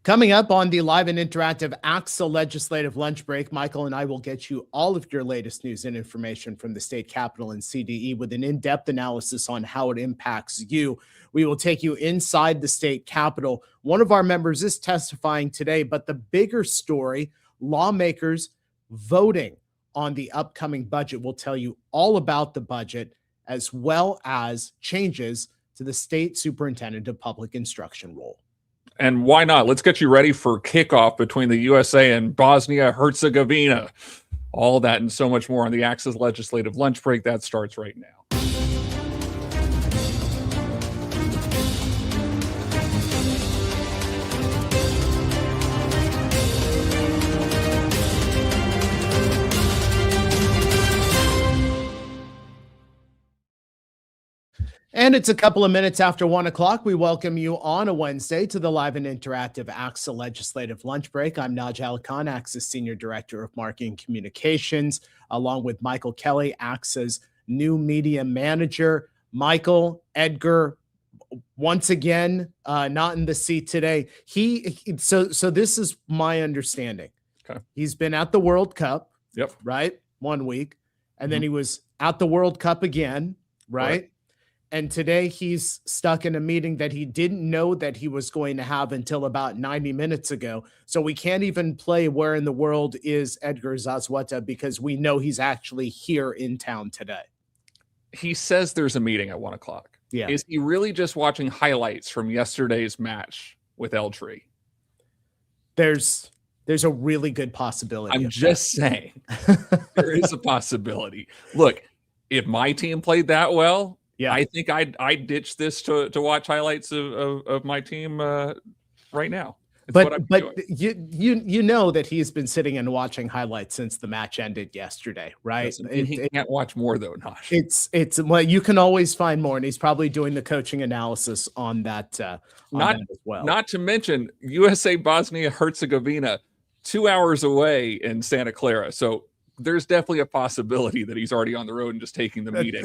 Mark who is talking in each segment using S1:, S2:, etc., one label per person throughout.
S1: Coming up on the live and interactive ACSA Legislative Lunch Break, Michael and I will get you all of your latest news and information from the state capitol and CDE with an in-depth analysis on how it impacts you. We will take you inside the state capitol. One of our members is testifying today, but the bigger story, lawmakers voting on the upcoming budget. We'll tell you all about the budget as well as changes to the state superintendent of public instruction role.
S2: And why not? Let's get you ready for kickoff between the USA and Bosnia-Herzegovina. All that and so much more on the ACSA Legislative Lunch Break. That starts right now.
S1: And it's a couple of minutes after 1 o'clock. We welcome you on a Wednesday to the live and interactive ACSA Legislative Lunch Break. I'm Naj and Edgar, ACSA's Senior Director of Marketing Communications, along with Michael Kelly, ACSA's new media manager. Michael, Edgar, once again, not in the seat today. So this is my understanding.
S2: Okay.
S1: He's been at the World Cup,
S2: Yep.
S1: right? 1 week. And then he was at the World Cup again, right? And today he's stuck in a meeting that he didn't know that he was going to have until about 90 minutes ago. So we can't even play Where in the World is Edgar Zazweta because we know he's actually here in town today.
S2: He says there's a meeting at 1 o'clock.
S1: Yeah.
S2: Is he really just watching highlights from yesterday's match with Eltree?
S1: There's a really good possibility.
S2: I'm just saying there is a possibility. Look, if my team played that well, yeah, I think I'd ditch this to watch highlights of my team right now.
S1: But you know that he's been sitting and watching highlights since the match ended yesterday, right?
S2: He can't watch more though, Naj.
S1: It's well, you can always find more, and he's probably doing the coaching analysis on that. That as well.
S2: Not to mention USA Bosnia-Herzegovina, 2 hours away in Santa Clara, so there's definitely a possibility that he's already on the road and just taking the meeting.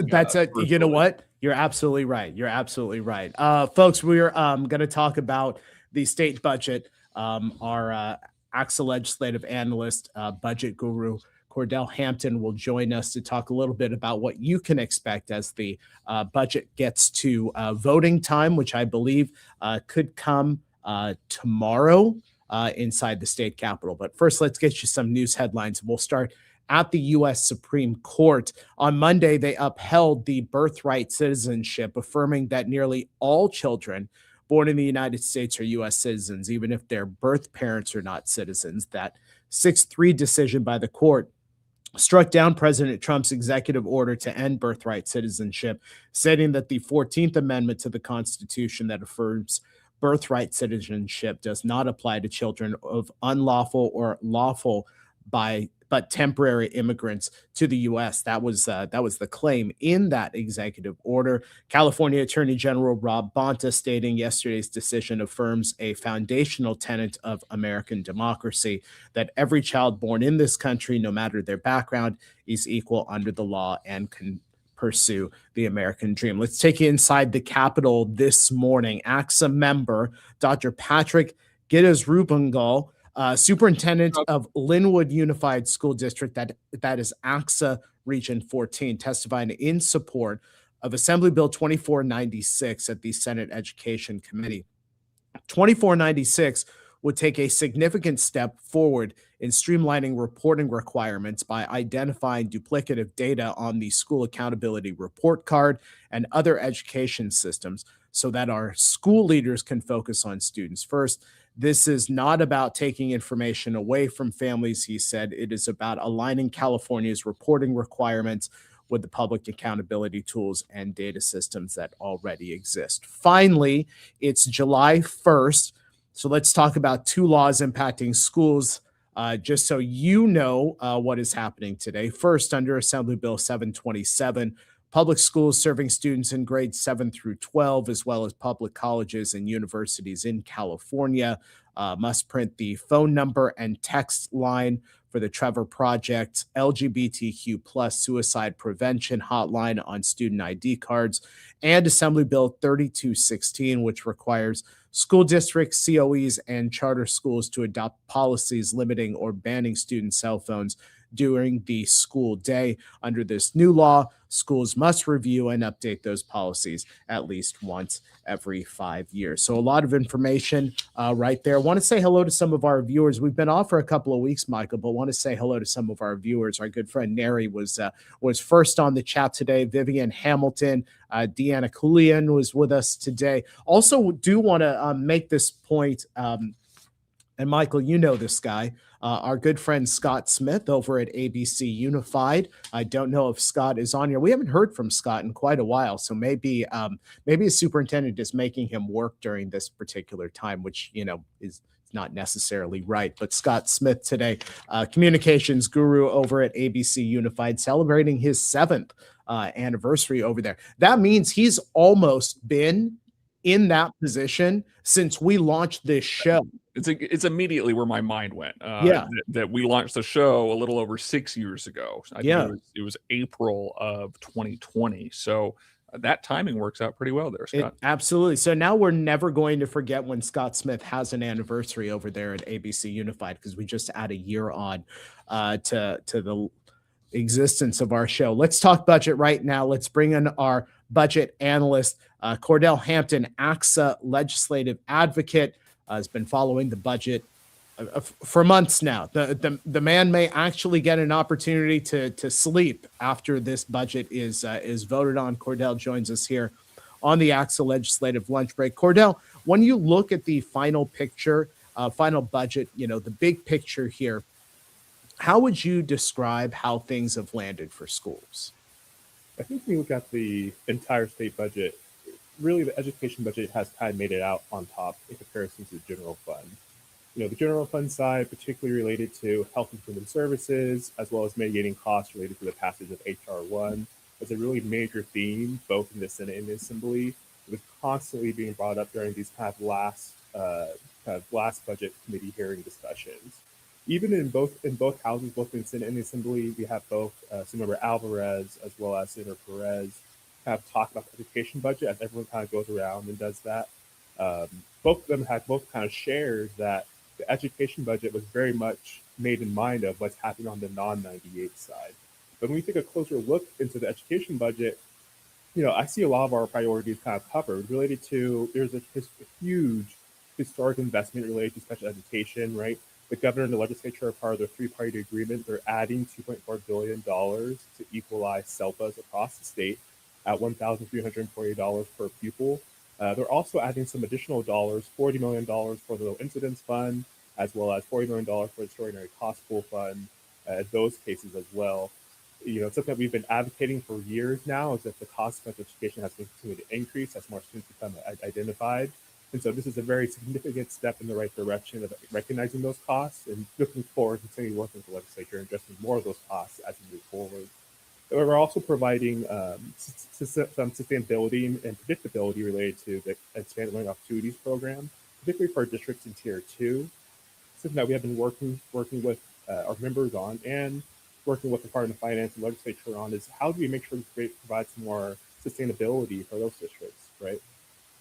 S1: You know what? You're absolutely right. You're absolutely right. Folks, we're going to talk about the state budget. Our ACSA legislative analyst, budget guru, Cordell Hampton, will join us to talk a little bit about what you can expect as the budget gets to voting time, which I believe could come tomorrow inside the state capitol. But first, let's get you some news headlines. We'll start at the U.S. Supreme Court. On Monday, they upheld the birthright citizenship, affirming that nearly all children born in the United States are U.S. citizens, even if their birth parents are not citizens. That 6-3 decision by the court struck down President Trump's executive order to end birthright citizenship, stating that the 14th Amendment to the Constitution that affirms birthright citizenship does not apply to children of unlawful or lawful but temporary immigrants to the U.S. That was the claim in that executive order. California Attorney General Rob Bonta stating yesterday's decision affirms a foundational tenet of American democracy, that every child born in this country, no matter their background, is equal under the law and can pursue the American dream. Let's take you inside the Capitol this morning. ACSA member Dr. Patrick Giddes-Rubengal, superintendent of Linwood Unified School District, that is ACSA Region 14, testifying in support of Assembly Bill 2496 at the Senate Education Committee. 2496 would take a significant step forward in streamlining reporting requirements by identifying duplicative data on the school accountability report card and other education systems so that our school leaders can focus on students first. This is not about taking information away from families, he said. It is about aligning California's reporting requirements with the public accountability tools and data systems that already exist. Finally, it's July 1st. So let's talk about two laws impacting schools, just so you know what is happening today. First, under Assembly Bill 727, Public schools serving students in grades 7 through 12, as well as public colleges and universities in California, must print the phone number and text line for the Trevor Project LGBTQ plus suicide prevention hotline on student ID cards, and Assembly Bill 3216, which requires school districts, COEs, and charter schools to adopt policies limiting or banning student cell phones during the school day. Under this new law, schools must review and update those policies at least once every 5 years. So a lot of information right there. Want to say hello to some of our viewers. We've been off for a couple of weeks, Michael, but want to say hello to some of our viewers. Our good friend Neri was first on the chat today. Vivian Hamilton, Deanna Kulian was with us today. Also, do want to make this point. And Michael, you know this guy, our good friend Scott Smith over at ABC Unified. I don't know if Scott is on here. We haven't heard from Scott in quite a while, so maybe a superintendent is making him work during this particular time, which is not necessarily right. But Scott Smith today, communications guru over at ABC Unified, celebrating his 7th anniversary over there. That means he's almost been in that position since we launched this show.
S2: It's immediately where my mind went. That we launched the show a little over 6 years ago. I think it was April of 2020. So that timing works out pretty well there, Scott.
S1: Absolutely. So now we're never going to forget when Scott Smith has an anniversary over there at ABC Unified, because we just add a year on to the existence of our show. Let's talk budget right now. Let's bring in our budget analyst, Cordell Hampton, ACSA legislative advocate, has been following the budget for months now. The man may actually get an opportunity to sleep after this budget is voted on. Cordell joins us here on the ACSA Legislative Lunch Break. Cordell, when you look at the final picture, final budget, the big picture here, how would you describe how things have landed for schools?
S3: I think when you look at the entire state budget, really the education budget has kind of made it out on top in comparison to the general fund. The general fund side, particularly related to health and human services, as well as mitigating costs related to the passage of HR 1, was a really major theme, both in the Senate and the Assembly. It was constantly being brought up during these kind of last budget committee hearing discussions. Even in both houses, both in the Senate and the Assembly, we have both Senator Alvarez as well as Senator Perez have talked about the education budget, as everyone kind of goes around and does that. Both of them had kind of shared that the education budget was very much made in mind of what's happening on the non-98 side. But when we take a closer look into the education budget, I see a lot of our priorities kind of covered related to, there's a huge historic investment related to special education, right? The governor and the legislature are part of their three-party agreement. They're adding $2.4 billion to equalize SELPAs across the state at $1,340 per pupil. They're also adding some additional dollars, $40 million for the low incidence fund, as well as $40 million for the extraordinary cost pool fund, those cases as well. Something that we've been advocating for years now is that the cost of education has been continuing to increase as more students become identified. And so this is a very significant step in the right direction of recognizing those costs and looking forward to continuing working with the legislature and addressing more of those costs as we move forward. We're also providing some sustainability and predictability related to the Expanded Learning Opportunities Program, particularly for districts in Tier 2. Something that we have been working with our members on and working with the Department of Finance and legislature on is how do we make sure we provide some more sustainability for those districts, right?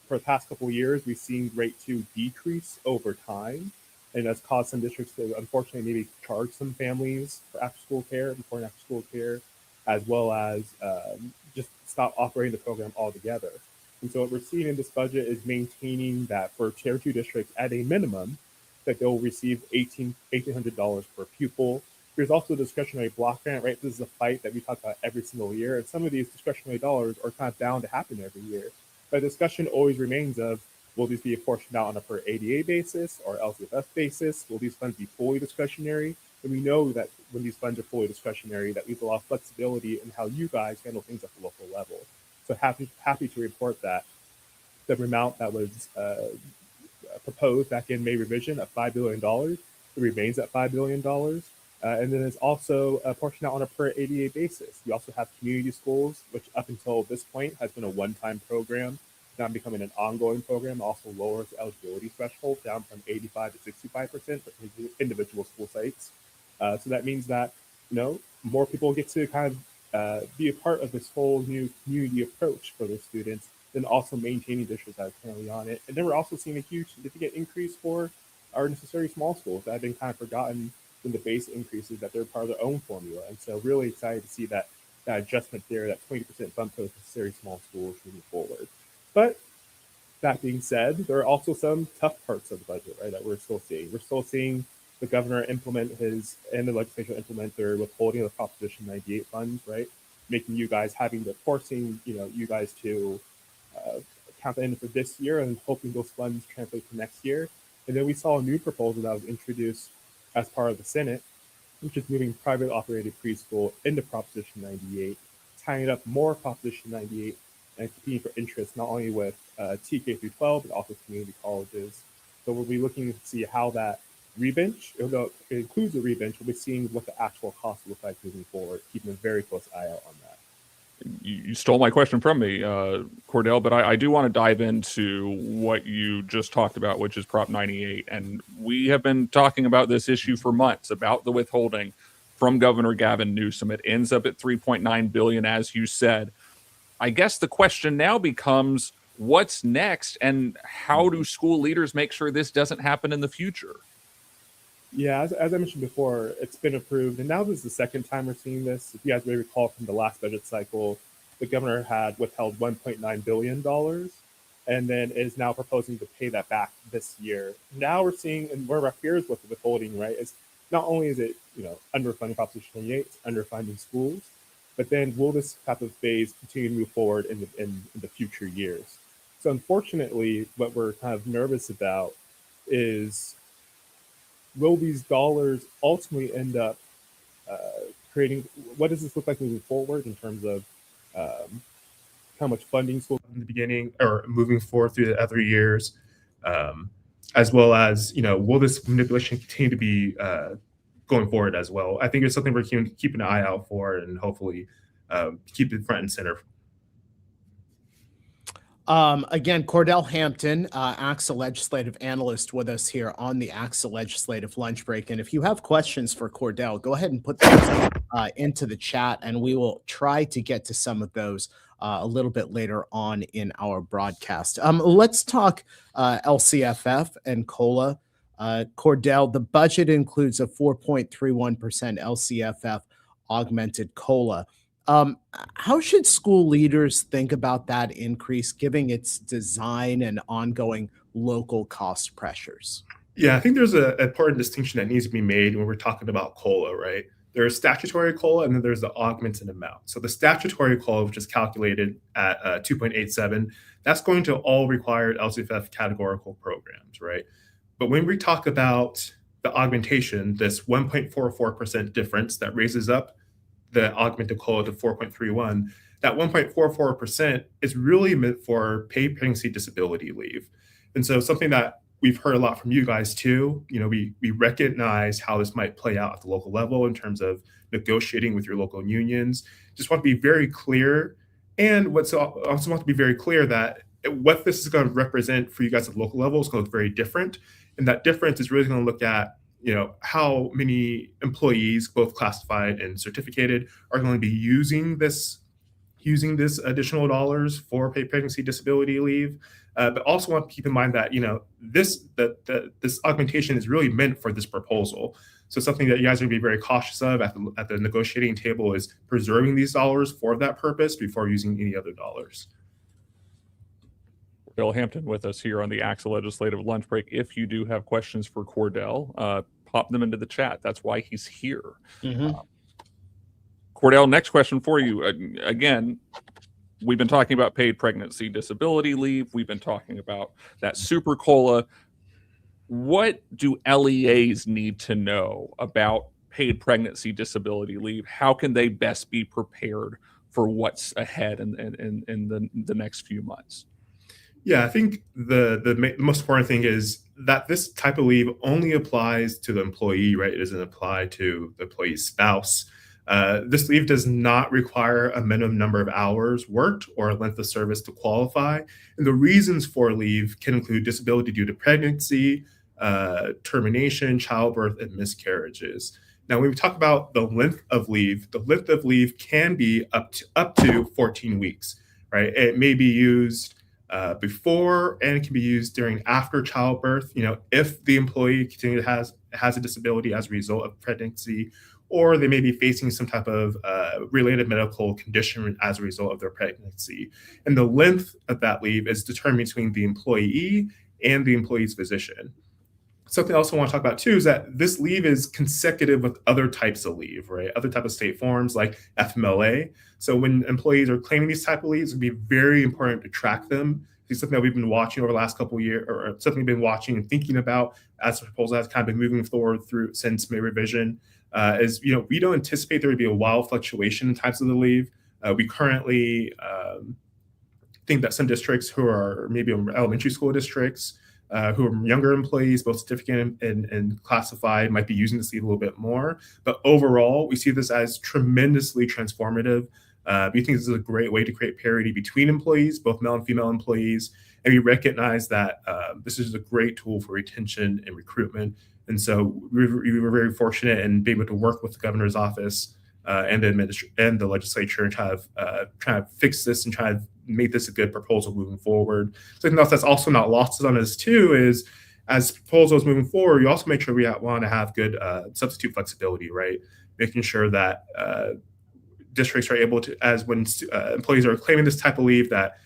S3: For the past couple of years, we've seen rate 2 decrease over time, and that's caused some districts to unfortunately maybe charge some families for after-school care, important after-school care, as well as just stop operating the program altogether. And so what we're seeing in this budget is maintaining that for Tier 2 districts at a minimum, that they'll receive $1,800 per pupil. There's also a discretionary block grant, right? This is a fight that we talk about every single year, and some of these discretionary dollars are kind of bound to happen every year. But the discussion always remains of, will these be apportioned out on a per ADA basis or LCFF basis? Will these funds be fully discretionary? And we know that when these funds are fully discretionary, that leaves a lot of flexibility in how you guys handle things at the local level. So happy to report that the amount that was proposed back in May revision of $5 billion, it remains at $5 billion. And then it's also portioned out on a per ADA basis. We also have community schools, which up until this point has been a one-time program, now becoming an ongoing program. Also lowers the eligibility threshold down from 85 to 65% for individual school sites. So that means that more people get to kind of be a part of this whole new community approach for the students, then also maintaining districts that are currently on it. And then we're also seeing a huge significant increase for our necessary small schools that have been kind of forgotten in the base increases, that they're part of their own formula. And so really excited to see that adjustment there, that 20% bump for those necessary small schools moving forward. But that being said, there are also some tough parts of the budget, right, that we're still seeing. We're still seeing the governor implement and the legislature implement their withholding of the Proposition 98 funds, right, making you guys forcing you guys to count that in for this year and hoping those funds translate for next year. And then we saw a new proposal that was introduced as part of the Senate, which is moving private operated preschool into Proposition 98, tying up more Proposition 98 and competing for interest not only with TK through 12, but also community colleges. So we'll be looking to see how that rebench, although it includes a rebench, we'll be seeing what the actual cost will look like moving forward, keeping a very close eye out on that.
S2: You stole my question from me, Cordell, but I do want to dive into what you just talked about, which is Prop 98. And we have been talking about this issue for months, about the withholding from Governor Gavin Newsom. It ends up at $3.9 billion, as you said. I guess the question now becomes, what's next, and how do school leaders make sure this doesn't happen in the future?
S3: Yeah, as I mentioned before, it's been approved, and now this is the second time we're seeing this. If you guys may recall from the last budget cycle, the governor had withheld $1.9 billion, and then is now proposing to pay that back this year. Now we're seeing, and one of our fears with the withholding, right, is not only is it underfunding Proposition 28, it's underfunding schools, but then will this type of phase continue to move forward in the future years? So unfortunately, what we're kind of nervous about is, will these dollars ultimately end up creating, what does this look like moving forward in terms of how much funding schools in the beginning or moving forward through the other years, as well as, will this manipulation continue to be going forward as well? I think it's something we're keeping an eye out for, and hopefully keep it front and center.
S1: Again, Cordell Hampton, ACSA legislative analyst, with us here on the ACSA Legislative Lunch Break. And if you have questions for Cordell, go ahead and put those into the chat, and we will try to get to some of those a little bit later on in our broadcast. Let's talk LCFF and COLA. Cordell, the budget includes a 4.31% LCFF augmented COLA. How should school leaders think about that increase, given its design and ongoing local cost pressures?
S3: Yeah, I think there's an important distinction that needs to be made when we're talking about COLA, right? There's statutory COLA, and then there's the augmented amount. So the statutory COLA, which is calculated at 2.87, that's going to all required LCFF categorical programs, right? But when we talk about the augmentation, this 1.44% difference that raises up the augmented COLA to 4.31, that 1.44% is really meant for paid pregnancy disability leave. And so something that we've heard a lot from you guys too, we recognize how this might play out at the local level in terms of negotiating with your local unions. Just want to be very clear. And also want to be very clear that what this is going to represent for you guys at the local level is going to look very different. And that difference is really going to look at how many employees, both classified and certificated, are going to be using this additional dollars for paid pregnancy disability leave. But also want to keep in mind that this augmentation is really meant for this proposal. So something that you guys are going to be very cautious of at the negotiating table is preserving these dollars for that purpose before using any other dollars.
S2: Cordell Hampton with us here on the ACSA Legislative Lunch Break. If you do have questions for Cordell, pop them into the chat. That's why he's here.
S1: Mm-hmm.
S2: Cordell, next question for you. Again, we've been talking about paid pregnancy disability leave. We've been talking about that super COLA. What do LEAs need to know about paid pregnancy disability leave? How can they best be prepared for what's ahead in the next few months?
S3: Yeah, I think the most important thing is that this type of leave only applies to the employee, right? It doesn't apply to the employee's spouse. This leave does not require a minimum number of hours worked or a length of service to qualify. And the reasons for leave can include disability due to pregnancy, termination, childbirth, and miscarriages. Now, when we talk about the length of leave can be up to 14 weeks, right? It may be used before, and it can be used during after childbirth. If the employee has a disability as a result of pregnancy, or they may be facing some type of related medical condition as a result of their pregnancy. And the length of that leave is determined between the employee and the employee's physician. Something else I want to talk about too is that this leave is consecutive with other types of leave, right? Other type of state forms like FMLA. So when employees are claiming these type of leaves, it would be very important to track them. It's something that we've been watching over the last couple of years, or something we've been watching and thinking about as the proposal has kind of been moving forward through since May revision. We don't anticipate there to be a wild fluctuation in types of the leave. We currently think that some districts who are maybe elementary school districts, who are younger employees, both certificate and classified, might be using this leave a little bit more. But overall, we see this as tremendously transformative. We think this is a great way to create parity between employees, both male and female employees. And we recognize that this is a great tool for retention and recruitment. And so we were very fortunate in being able to work with the governor's office and the legislature and try to fix this and try to make this a good proposal moving forward. Something else that's also not lost on us too is, as proposals moving forward, we also make sure we want to have good substitute flexibility, right? Making sure that districts are able to, as when employees are claiming this type of leave, that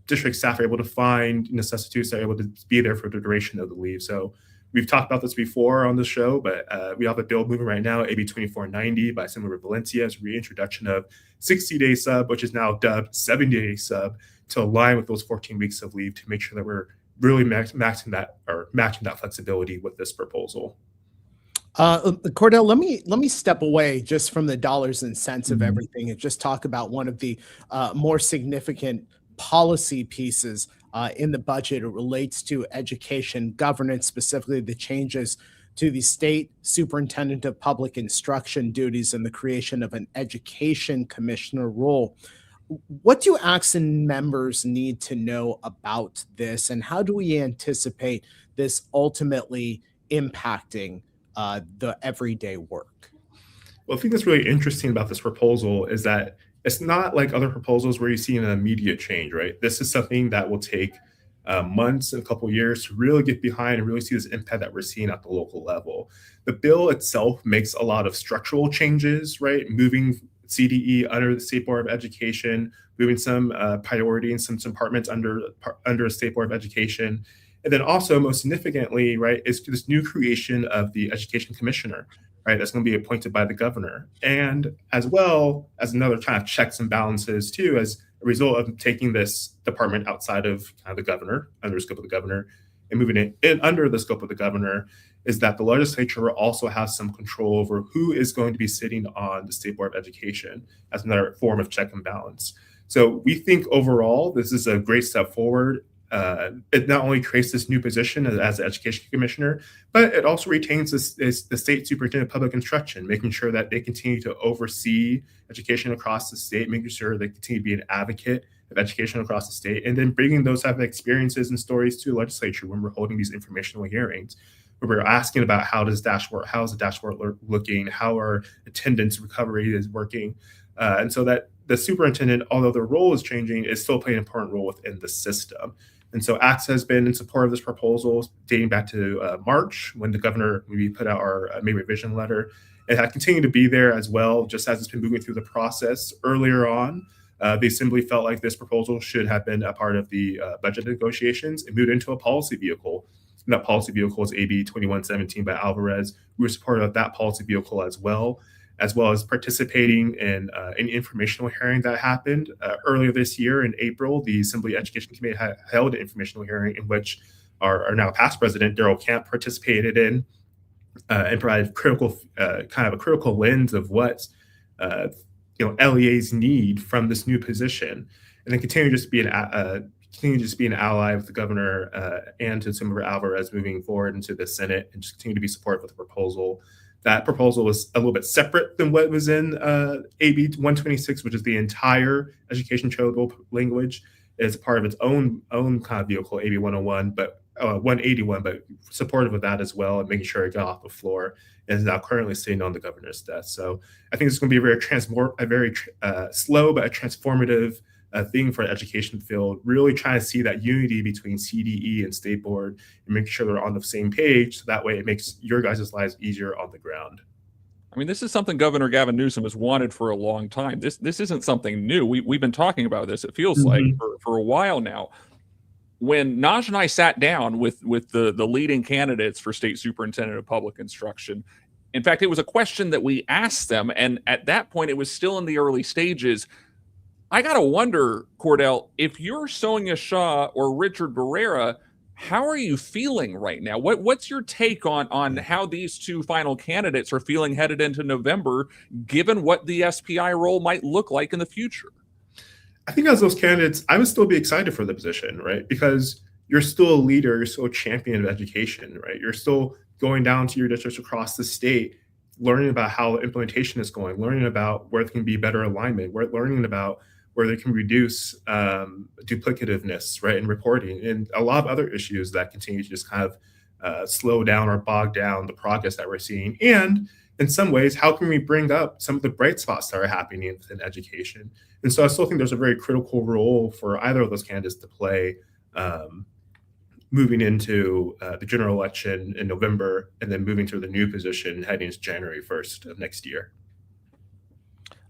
S3: district staff are able to find substitutes that are able to be there for the duration of the leave. So we've talked about this before on the show, but we have a bill moving right now, AB 2490 by Senator Valencia's reintroduction of 60-day sub, which is now dubbed 70-day sub, to align with those 14 weeks of leave to make sure that we're really matching that flexibility with this proposal.
S1: Cordell, let me step away just from the dollars and cents of everything and just talk about one of the more significant policy pieces in the budget. It relates to education governance, specifically the changes to the state superintendent of public instruction duties and the creation of an education commissioner role. What do ACSA members need to know about this, and how do we anticipate this ultimately impacting the everyday work?
S3: Well, I think that's really interesting about this proposal is that it's not like other proposals where you see an immediate change, right? This is something that will take months and a couple of years to really get behind and really see this impact that we're seeing at the local level. The bill itself makes a lot of structural changes, right? Moving CDE under the State Board of Education, moving some priority in some departments under the State Board of Education. And then also, most significantly, right, is this new creation of the Education Commissioner, right? That's going to be appointed by the governor. And as well as another kind of checks and balances too, as a result of taking this department outside of the governor, under the scope of the governor, and moving it in under the scope of the governor, is that the legislature will also have some control over who is going to be sitting on the State Board of Education as another form of check and balance. So we think overall, this is a great step forward. It not only creates this new position as the education commissioner, but it also retains the state superintendent of public instruction, making sure that they continue to oversee education across the state, making sure they continue to be an advocate of education across the state, and then bringing those type of experiences and stories to the legislature when we're holding these informational hearings, where we're asking about how is the dashboard looking, how our attendance recovery is working, and so that the superintendent, although their role is changing, is still playing an important role within the system. And so ACSA has been in support of this proposal dating back to March, when the governor put out our May revision letter. It had continued to be there as well, just as it's been moving through the process. Earlier on, the Assembly felt like this proposal should have been a part of the budget negotiations and moved into a policy vehicle. And that policy vehicle is AB 2117 by Alvarez. We were supportive of that policy vehicle as well as participating in an informational hearing that happened earlier this year in April. The Assembly Education Committee held an informational hearing in which our now past president, Darrell Camp, participated in and provided kind of a critical lens of what LEAs need from this new position, and then continue just to be continue to just be an ally with the governor and to Senator Alvarez moving forward into the Senate, and just continue to be supportive of the proposal. That proposal was a little bit separate than what was in AB 126, which is the entire education charitable language. It's part of its own kind of vehicle, AB 101, but 181, but supportive of that as well, and making sure it got off the floor, and is now currently sitting on the governor's desk. So I think it's going to be a very slow but a transformative thing for the education field, really trying to see that unity between CDE and State Board and making sure they're on the same page. So that way it makes your guys' lives easier on the ground.
S2: I mean, this is something Governor Gavin Newsom has wanted for a long time. This isn't something new. We've been talking about this, it feels like, for a while now. When Naj and I sat down with the leading candidates for state superintendent of public instruction, in fact, it was a question that we asked them, and at that point, it was still in the early stages. I got to wonder, Cordell, if you're Sonia Shaw or Richard Barrera, how are you feeling right now? What's your take on how these two final candidates are feeling headed into November, given what the SPI role might look like in the future?
S3: I think as those candidates, I would still be excited for the position, right? Because you're still a leader, you're still a champion of education, right? You're still going down to your districts across the state, learning about how the implementation is going, learning about where there can be better alignment, learning about where they can reduce duplicativeness, right, in reporting, and a lot of other issues that continue to just kind of slow down or bog down the progress that we're seeing. And in some ways, how can we bring up some of the bright spots that are happening within education? And so I still think there's a very critical role for either of those candidates to play moving into the general election in November, and then moving to the new position heading into January 1st of next year.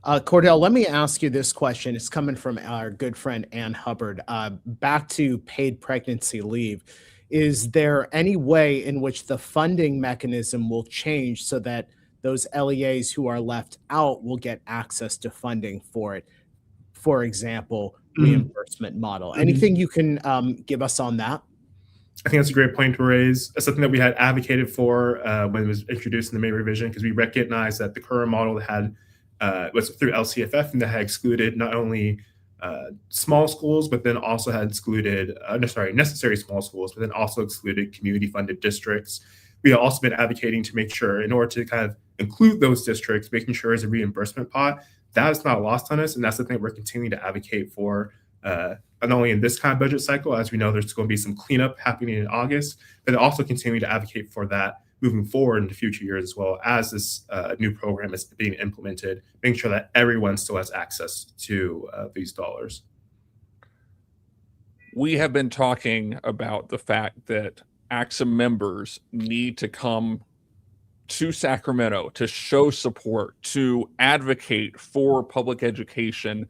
S1: Cordell, let me ask you this question. It's coming from our good friend Ann Hubbard. Back to paid pregnancy leave. Is there any way in which the funding mechanism will change so that those LEAs who are left out will get access to funding for it? For example, reimbursement model. Anything you can give us on that?
S3: I think that's a great point to raise. That's something that we had advocated for when it was introduced in the May revision, because we recognize that the current model had was through LCFF, and that had excluded not only small schools, but then also had excluded, necessary small schools, but then also excluded community-funded districts. We have also been advocating to make sure, in order to kind of include those districts, making sure as a reimbursement pot, that is not lost on us, and that's the thing we're continuing to advocate for, not only in this kind of budget cycle, as we know there's going to be some cleanup happening in August, but also continuing to advocate for that moving forward into future years, as well as this new program is being implemented, making sure that everyone still has access to these dollars.
S2: We have been talking about the fact that ACSA members need to come to Sacramento to show support, to advocate for public education.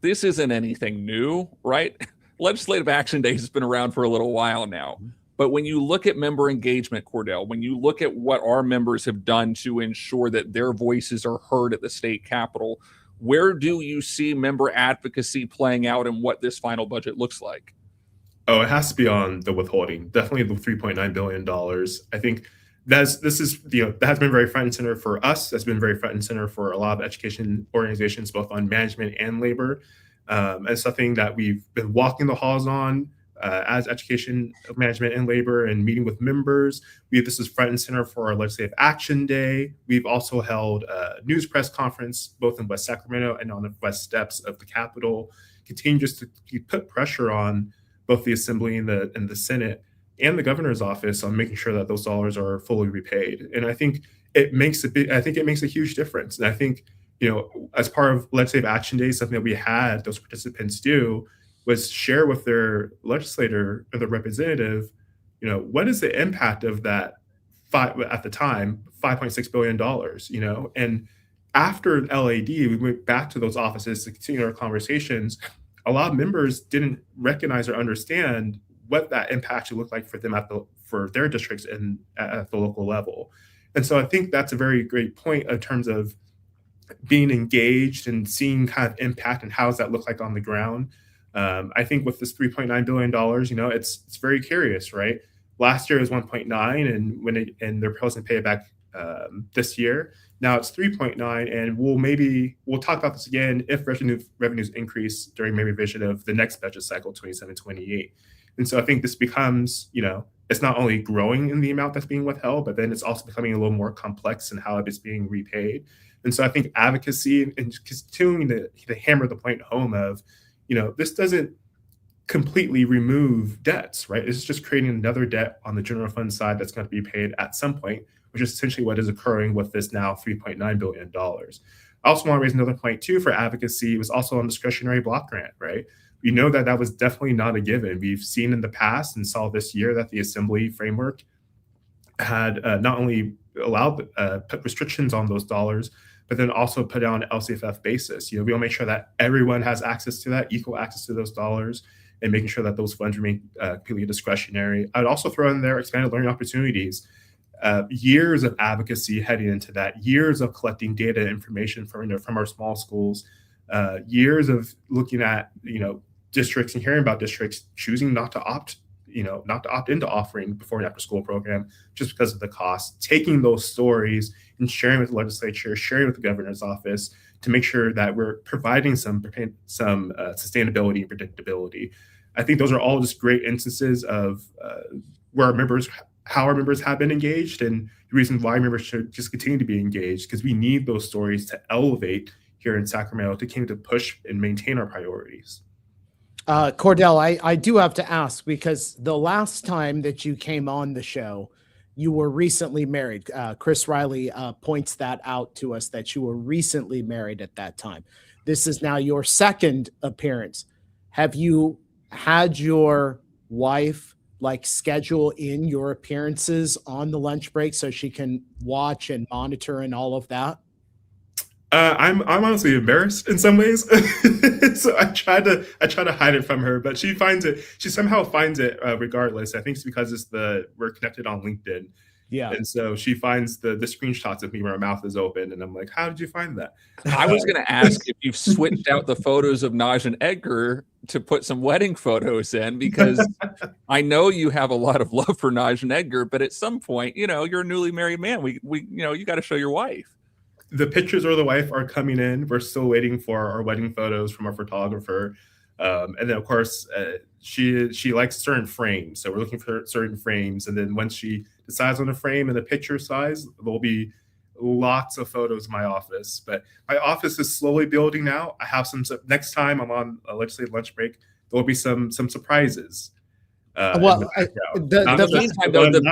S2: This isn't anything new, right? Legislative Action Day has been around for a little while now. But when you look at member engagement, Cordell, when you look at what our members have done to ensure that their voices are heard at the state capitol, where do you see member advocacy playing out and what this final budget looks like?
S3: Oh, it has to be on the withholding. Definitely the $3.9 billion. I think that has been very front and center for us. That's been very front and center for a lot of education organizations, both on management and labor. And something that we've been walking the halls on as education, management, and labor, and meeting with members. This is front and center for our Legislative Action Day. We've also held a news press conference, both in West Sacramento and on the west steps of the Capitol, continue just to put pressure on both the Assembly and the Senate and the governor's office on making sure that those dollars are fully repaid. And I think it makes a huge difference. And I think, as part of Legislative Action Day, something that we had those participants do was share with their legislator or the representative, what is the impact of that at the time, $5.6 billion, and after LAD, we went back to those offices to continue our conversations. A lot of members didn't recognize or understand what that impact should look like for them for their districts and at the local level. And so I think that's a very great point in terms of being engaged and seeing kind of impact and how does that look like on the ground. I think with this $3.9 billion, it's very curious, right? Last year was 1.9, and they're proposing to pay it back this year. Now it's 3.9, and we'll talk about this again if revenues increase during May revision of the next budget cycle, 27-28. And so I think this becomes, it's not only growing in the amount that's being withheld, but then it's also becoming a little more complex in how it is being repaid. And so I think advocacy and continuing to hammer the point home of, this doesn't completely remove debts, right? It's just creating another debt on the general fund side that's going to be paid at some point, which is essentially what is occurring with this now $3.9 billion. I also want to raise another point too for advocacy. It was also on discretionary block grant, right? We know that was definitely not a given. We've seen in the past and saw this year that the assembly framework had not only allowed put restrictions on those dollars, but then also put it on an LCFF basis. We will make sure that everyone has access to that, equal access to those dollars, and making sure that those funds remain completely discretionary. I would also throw in there expanded learning opportunities. Years of advocacy heading into that, years of collecting data information from our small schools, years of looking at districts and hearing about districts choosing not to opt into offering before and after school program just because of the cost. Taking those stories and sharing with the legislature, sharing with the governor's office to make sure that we're providing some sustainability and predictability. I think those are all just great instances of how our members have been engaged, and the reason why members should just continue to be engaged, because we need those stories to elevate here in Sacramento to continue to push and maintain our priorities.
S1: Cordell, I do have to ask, because the last time that you came on the show, you were recently married. Chris Riley points that out to us, that you were recently married at that time. This is now your second appearance. Have you had your wife schedule in your appearances on the lunch break so she can watch and monitor and all of that?
S3: I'm honestly embarrassed in some ways. So I try to hide it from her, but she somehow finds it regardless. I think it's because we're connected on LinkedIn.
S1: Yeah.
S3: And so she finds the screenshots of me where my mouth is open, and I'm like, how did you find that?
S2: I was going to ask if you've switched out the photos of Naj and Edgar to put some wedding photos in, because I know you have a lot of love for Naj and Edgar, but at some point, you're a newly married man. You got to show your wife.
S3: The pictures of the wife are coming in. We're still waiting for our wedding photos from our photographer. And then, of course, she likes certain frames. So we're looking for certain frames. And then once she decides on a frame and the picture size, there'll be lots of photos in my office. But my office is slowly building now. I have next time I'm on a legislative lunch break, there'll be some surprises.
S2: The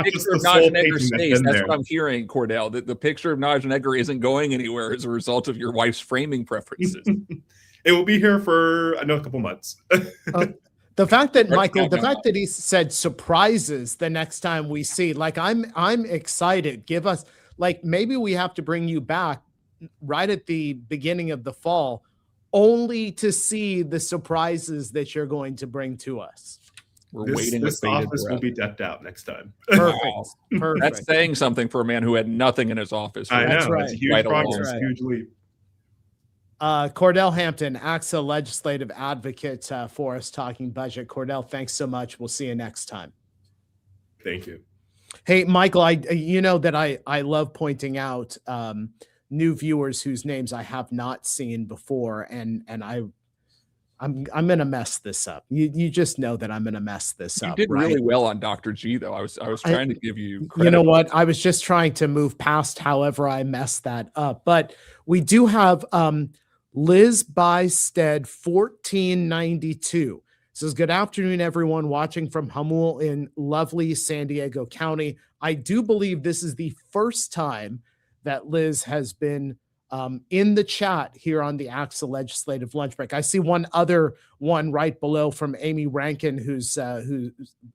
S2: picture of Naj and Edgar's face, that's what I'm hearing, Cordell. The picture of Naj and Edgar isn't going anywhere as a result of your wife's framing preferences.
S3: It will be here for a couple months.
S1: The fact that fact that he said surprises the next time we see, I'm excited. Give us, maybe we have to bring you back right at the beginning of the fall, only to see the surprises that you're going to bring to us.
S2: We're waiting.
S3: This office will be decked out next time.
S1: Perfect.
S2: Wow.
S1: Perfect.
S2: That's saying something for a man who had nothing in his office.
S3: I know.
S1: That's right.
S3: It's a huge progress, huge leap.
S1: Cordell Hampton, ACSA legislative advocate for us talking budget. Cordell, thanks so much. We'll see you next time.
S3: Thank you.
S1: Hey, Michael, I love pointing out new viewers whose names I have not seen before, and I'm gonna mess this up. You just know that I'm gonna mess this up.
S2: You did really well on Dr. G, though. I was trying to give you credit.
S1: You know what? I was just trying to move past however I messed that up. But we do have Liz Bystead 1492 says, good afternoon, everyone watching from Humboldt in lovely San Diego County. I do believe this is the first time that Liz has been in the chat here on the ACSA Legislative Lunch Break. I see one other one right below from Amy Rankin, who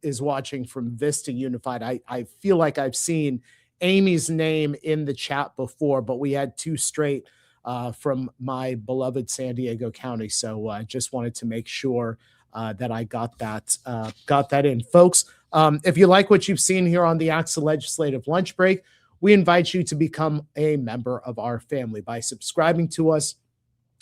S1: is watching from Vista Unified. I feel like I've seen Amy's name in the chat before, but we had two straight from my beloved San Diego County. So I just wanted to make sure that I got that in. Folks, if you like what you've seen here on the ACSA Legislative Lunch Break, we invite you to become a member of our family by subscribing to us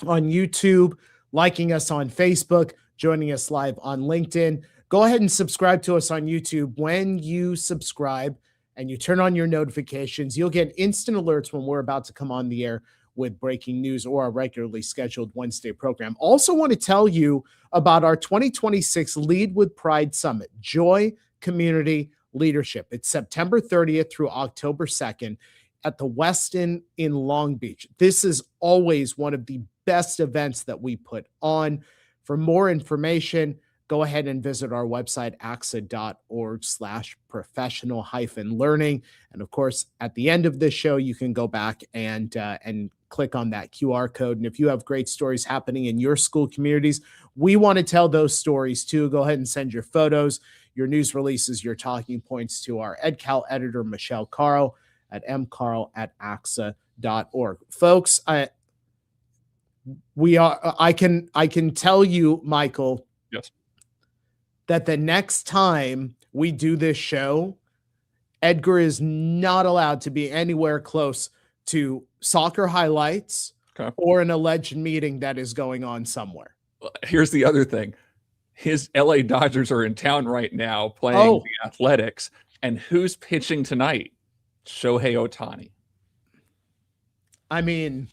S1: on YouTube, liking us on Facebook, joining us live on LinkedIn. Go ahead and subscribe to us on YouTube. When you subscribe and you turn on your notifications, you'll get instant alerts when we're about to come on the air with breaking news or our regularly scheduled Wednesday program. Also want to tell you about our 2026 Lead with Pride Summit, Joy Community Leadership. It's September 30th through October 2nd at the Westin in Long Beach. This is always one of the best events that we put on. For more information, go ahead and visit our website, ACSA.org/professional-learning. And of course, at the end of this show, you can go back and click on that QR code. And if you have great stories happening in your school communities, we want to tell those stories too. Go ahead and send your photos, your news releases, your talking points to our EdCal editor, Michelle Carl, at mcarl@acsa.org. Folks, I can tell you, Michael,
S2: yes,
S1: that the next time we do this show, Edgar is not allowed to be anywhere close to soccer highlights or an alleged meeting that is going on somewhere.
S2: Here's the other thing. His LA Dodgers are in town right now playing the Athletics. And who's pitching tonight? Shohei Ohtani.
S1: I mean,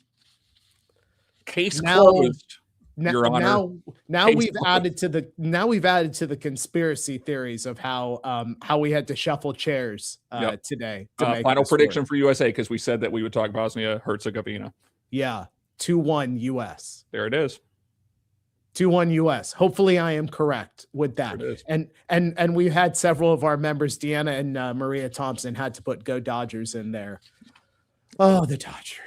S2: case closed. Your
S1: Honor. Now we've
S2: closed.
S1: added to the conspiracy theories of how we had to shuffle chairs today.
S2: Final prediction for USA, because we said that we would talk Bosnia Herzegovina.
S1: Yeah, 2-1 US.
S2: There it is.
S1: 2-1 US. Hopefully I am correct with that. And we had several of our members, Deanna and Maria Thompson, had to put Go Dodgers in there. Oh, the Dodgers.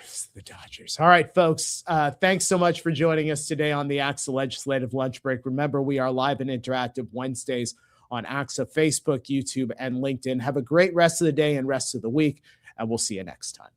S1: All right, folks. Thanks so much for joining us today on the ACSA Legislative Lunch Break. Remember, we are live and interactive Wednesdays on ACSA, Facebook, YouTube, and LinkedIn. Have a great rest of the day and rest of the week, and we'll see you next time.